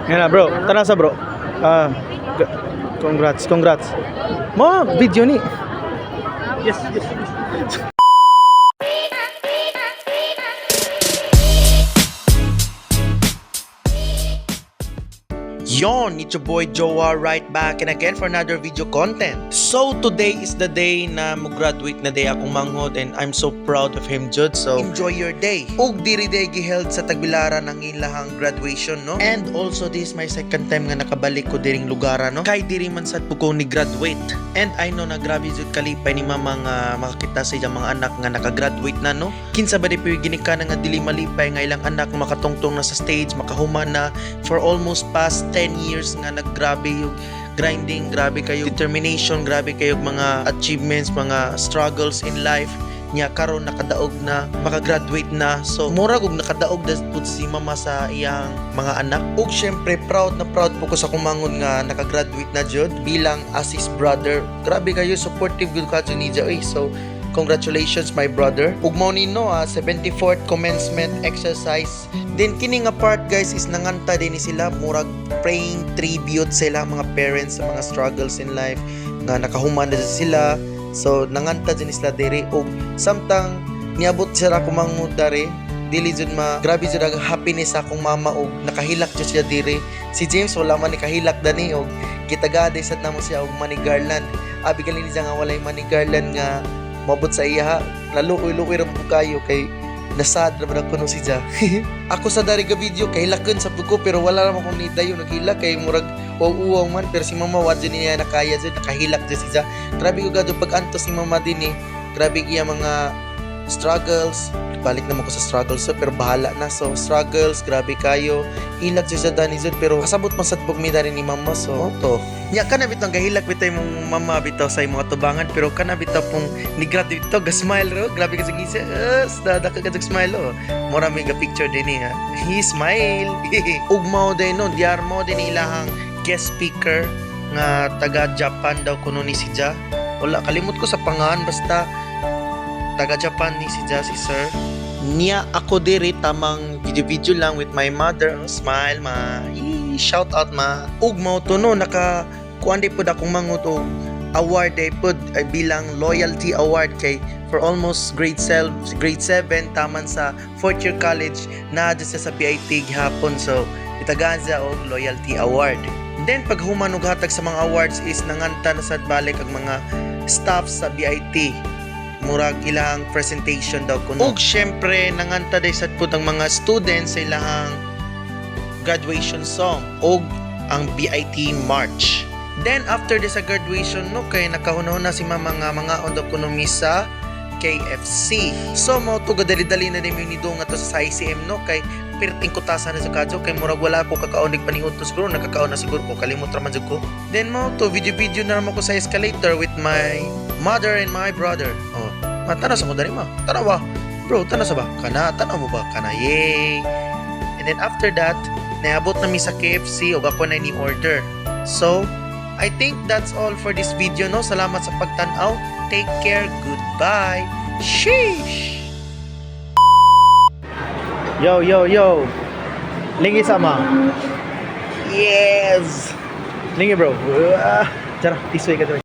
Yan na bro, tanasa bro. Ah, congrats. Mo video ni. Yes. Yon, it's your boy Joa right back and again for another video content. So today is the day na mo-graduate na day akong manghod and I'm so proud of him, Jud. So enjoy your day. Og diri day giheld sa Tagbilaran ang ilahang graduation, no? And also this is my second time nga nakabalik ko diring lugar, no? Kay diri man sad ko ni graduate. And I know na grabe jud kalipay ni mama nga makakita sa iyang mga anak nga nakagraduate na, no? Kinsa ba di pwede ka na nga dili malipay nga ilang anak makatungtong na sa stage, makahuman na for almost past 10 years nga naggrabe yung grinding, grabe kayo determination, grabe kayo mga achievements, mga struggles in life niya karon nakadaog na makagraduate na. So murag og nakadaog na pud si mama sa iyang mga anak. Ug syempre proud po ko sa kumangon nga nakagraduate na jud bilang as his brother. Grabe kayo supportive gud ka ni Jao. So congratulations my brother. Ug mao nino 74th commencement exercise. Then kini nga part guys is nanganta din ni sila murag praying tribute sa ilang mga parents sa mga struggles in life nga nakahuman na sila. So nanganta din sila diri ug samtang niabot sila kumangud diri dili jud grabe jud ang happiness sa akong mama og nakahilak jud siya diri. Si James wala man ni kahilak dani og gitagade sad namo siya og money garland. Abi galing niya nga walay money garland nga mabot sa iya naluoy-luoy ra mo kayo kay nasad ra ba kuno si Ja. Ako sa dari ga video kay hilakon sa buko pero wala ra mo kung nidayo naghilak kay murag uwang man pero si mama wa jud niya nakaya jud nakahilak jud si Ja. Grabe ko gado pag anto si mama din grabe iya mga struggles. Balik naman ko sa struggles so, pero bahala na. So struggles grabe kayo hilak jud sa dani jud pero kasabot man sad pug mi dari ni mama. So to nya kana bitong gahilak bitay mong mama bitaw sa imong tubangan pero kana bitaw pong ni-graduate to ga smile ro grabe ka sa gisa dada ka smile oh mura may ga picture din ha he smile. Ug mao day no diar mo din ilahang guest speaker nga taga Japan daw kuno ni si Ja. Wala kalimot ko sa pangalan basta taga Japan ni si Ja si sir. Niya ako diri tamang video lang with my mother. Smile ma. Shout out ma. Ug mao to no naka kuan di pud akong manguto award day pud ay bilang loyalty award kay for almost grade 7 taman sa 4th year college na sa PIT gihapon. So itagaan sa og loyalty award. Then pag human og hatag sa mga awards is nanganta na sad balik ang mga staff sa BIT. Murag ilang presentation daw kuno. Ug syempre nanganta day sad pud ang mga students sa ilang graduation song ug ang BIT march. Then after this graduation no kay nakahunahon na si mama nga mga on kuno sa KFC. So mo to gadali-dali na din yung nido nga to sa ICM no kay pirting kutasan na sa kadyo kay murag wala ko kakaon panihod to siguro nakakaon na siguro ko kalimot ra man jud ko. Then mo to video na naman ko sa escalator with my mother and my brother. Oh, matana sa mo dari ma. Tara ba? Bro, tana sa ba? Kana tanaw mo ba? Kana yay. And then after that, naabot na mi sa KFC ug ako na ni order. So, I think that's all for this video no. Salamat sa pagtan-aw. Take care. Goodbye. Sheesh. Yo. Lingi sama. Yes. Lingi bro. Tara, this way ka.